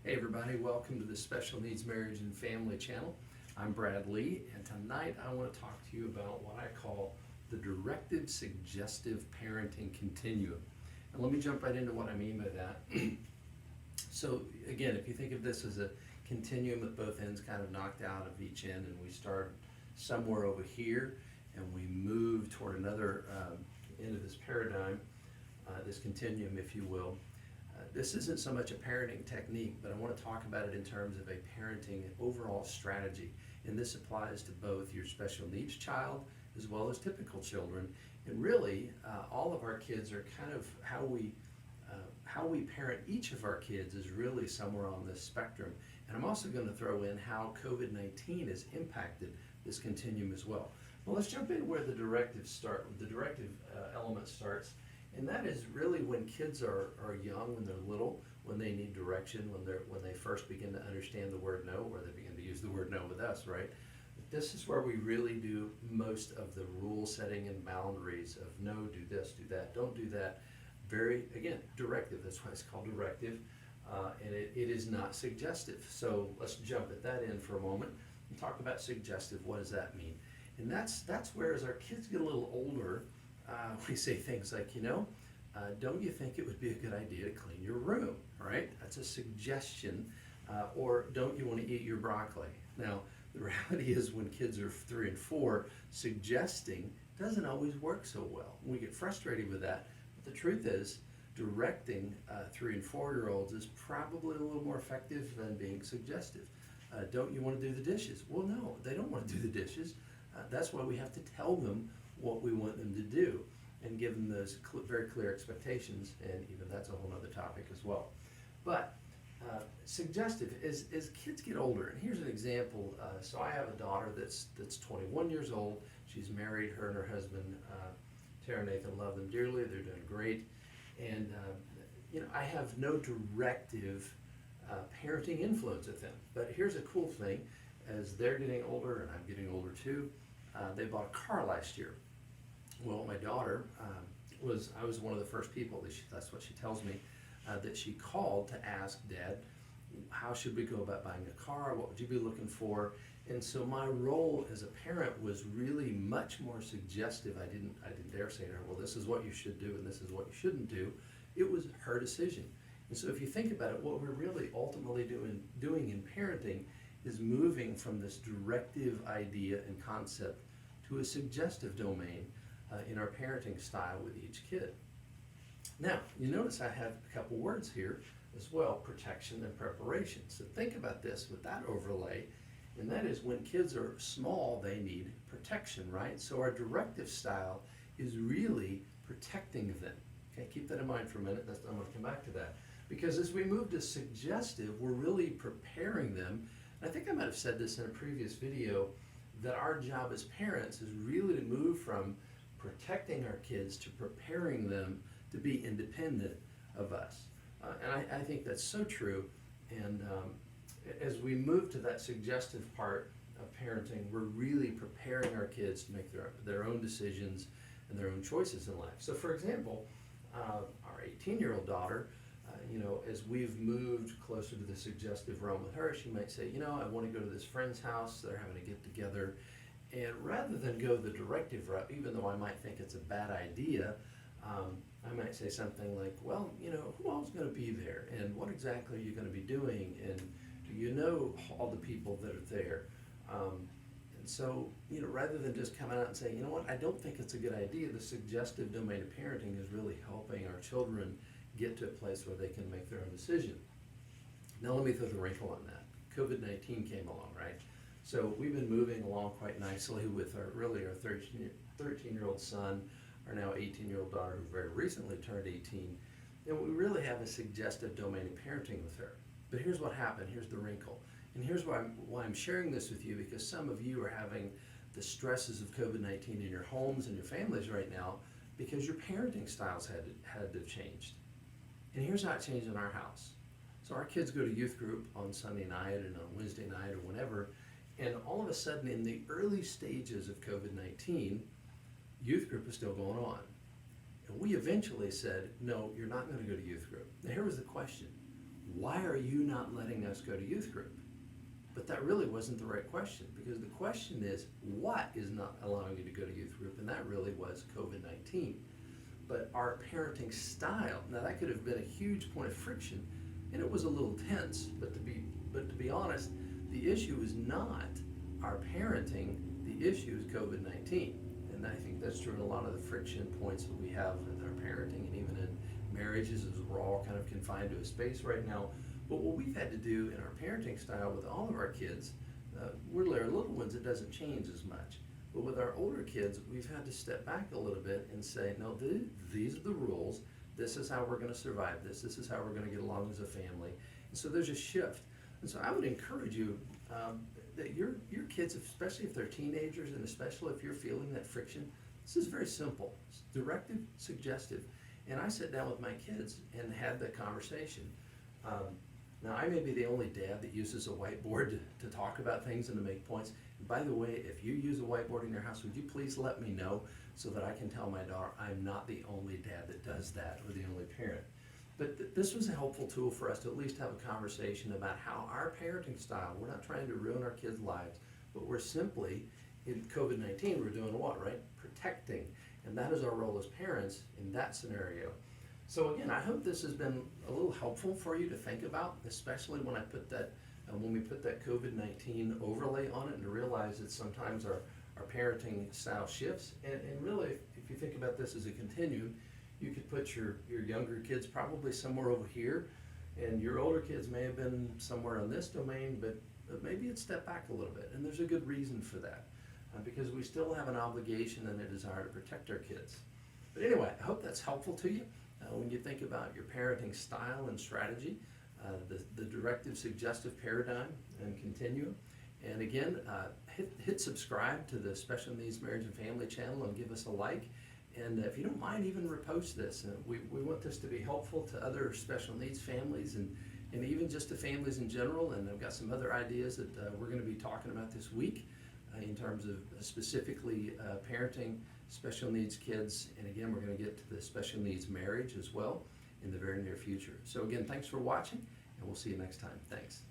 Hey everybody, welcome to the Special Needs Marriage and Family channel. I'm Brad Lee, and tonight I want to talk to you about what I call the Directive Suggestive Parenting Continuum. And let me jump right into what I mean by that. So again, if you think of this as a continuum at both ends kind of knocked out of each end, and we start somewhere over here and we move toward another end of this paradigm, this continuum if you will. This isn't so much a parenting technique, but I want to talk about it in terms of a parenting overall strategy. And this applies to both your special needs child as well as typical children. And really, all of our kids are kind of how we parent each of our kids is really somewhere on this spectrum. And I'm also going to throw in how COVID-19 has impacted this continuum as well. Well, let's jump in where the directive element starts. And that is really when kids are young, when they're little, when they need direction, when they first begin to understand the word no, or they begin to use the word no with us, right? This is where we really do most of the rule setting and boundaries of no, do this, do that, don't do that. Very, again, directive, that's why it's called directive, and it is not suggestive. So let's jump at that in for a moment and talk about suggestive. What does that mean? And that's where as our kids get a little older, we say things like, don't you think it would be a good idea to clean your room, right? That's a suggestion. Or don't you want to eat your broccoli? Now, the reality is when kids are 3 and 4, suggesting doesn't always work so well. We get frustrated with that. But the truth is, directing 3 and 4-year-olds is probably a little more effective than being suggestive. Don't you want to do the dishes? Well, no, they don't want to do the dishes. That's why we have to tell them what we want them to do and give them those very clear expectations, and even that's a whole other topic as well. But suggestive is as kids get older, and here's an example. So I have a daughter that's 21 years old. She's married. Her and her husband, Tara and Nathan, love them dearly. They're doing great, and I have no directive parenting influence with them. But here's a cool thing: as they're getting older, and I'm getting older too, they bought a car last year. Well, my daughter I was one of the first people, that's what she tells me, that she called to ask Dad, how should we go about buying a car? What would you be looking for? And so my role as a parent was really much more suggestive. I didn't dare say to her, well, this is what you should do and this is what you shouldn't do. It was her decision. And so if you think about it, what we're really ultimately doing in parenting is moving from this directive idea and concept to a suggestive domain in our parenting style with each kid. Now, you notice I have a couple words here as well: protection and preparation. So think about this with that overlay, and that is when kids are small, they need protection, right? So our directive style is really protecting them. Okay, keep that in mind for a minute. I'm going to come back to that. Because as we move to suggestive, we're really preparing them. I think I might have said this in a previous video, that our job as parents is really to move from protecting our kids to preparing them to be independent of us. And I think that's so true. And as we move to that suggestive part of parenting, we're really preparing our kids to make their own decisions and their own choices in life. So for example, our 18-year-old daughter, as we've moved closer to the suggestive realm with her, she might say, I want to go to this friend's house, they're having a get together. And rather than go the directive route, even though I might think it's a bad idea, I might say something like, well, who all's going to be there? And what exactly are you going to be doing? And do you know all the people that are there? And so, rather than just coming out and saying, what, I don't think it's a good idea, the suggestive domain of parenting is really helping our children get to a place where they can make their own decision. Now let me throw the wrinkle on that. COVID-19 came along, right? So we've been moving along quite nicely with our 13-year-old son, our now 18-year-old daughter who very recently turned 18, and we really have a suggestive domain of parenting with her. But here's what happened, here's the wrinkle. And here's why I'm sharing this with you, because some of you are having the stresses of COVID-19 in your homes and your families right now because your parenting styles had to have changed. And here's how it changed in our house. So our kids go to youth group on Sunday night and on Wednesday night or whenever, and all of a sudden in the early stages of COVID-19, youth group is still going on. And we eventually said, no, you're not going to go to youth group. Now here was the question: why are you not letting us go to youth group? But that really wasn't the right question, because the question is, what is not allowing you to go to youth group? And that really was COVID-19. But our parenting style, now that could have been a huge point of friction, and it was a little tense, but to be honest, the issue is not our parenting, the issue is COVID-19. And I think that's true in a lot of the friction points that we have with our parenting, and even in marriages, as we're all kind of confined to a space right now. But what we've had to do in our parenting style with all of our kids, really our little ones, it doesn't change as much. But with our older kids, we've had to step back a little bit and say, no, these are the rules. This is how we're going to survive this. This is how we're going to get along as a family. And so there's a shift. And so I would encourage you that your kids, especially if they're teenagers, and especially if you're feeling that friction, this is very simple. It's directive, suggestive. And I sat down with my kids and had that conversation. Now, I may be the only dad that uses a whiteboard to talk about things and to make points. And by the way, if you use a whiteboard in your house, would you please let me know so that I can tell my daughter I'm not the only dad that does that, or the only parent. But this was a helpful tool for us to at least have a conversation about how our parenting style, we're not trying to ruin our kids' lives, but we're simply, in COVID-19, we're doing what, right? Protecting. And that is our role as parents in that scenario. So again, I hope this has been a little helpful for you to think about, especially when I put that, when we put that COVID-19 overlay on it, and to realize that sometimes our parenting style shifts. And really, if you think about this as a continuum, you could put your younger kids probably somewhere over here, and your older kids may have been somewhere on this domain, but maybe it's stepped back a little bit. And there's a good reason for that, because we still have an obligation and a desire to protect our kids. But anyway, I hope that's helpful to you. When you think about your parenting style and strategy, the directive suggestive paradigm and continuum. And again, hit subscribe to the Special Needs Marriage and Family channel and give us a like. And if you don't mind, even repost this. We want this to be helpful to other special needs families, and even just to families in general. And I've got some other ideas that we're going to be talking about this week in terms of specifically parenting special needs kids. And again, we're going to get to the special needs marriage as well in the very near future. So again, thanks for watching, and we'll see you next time. Thanks.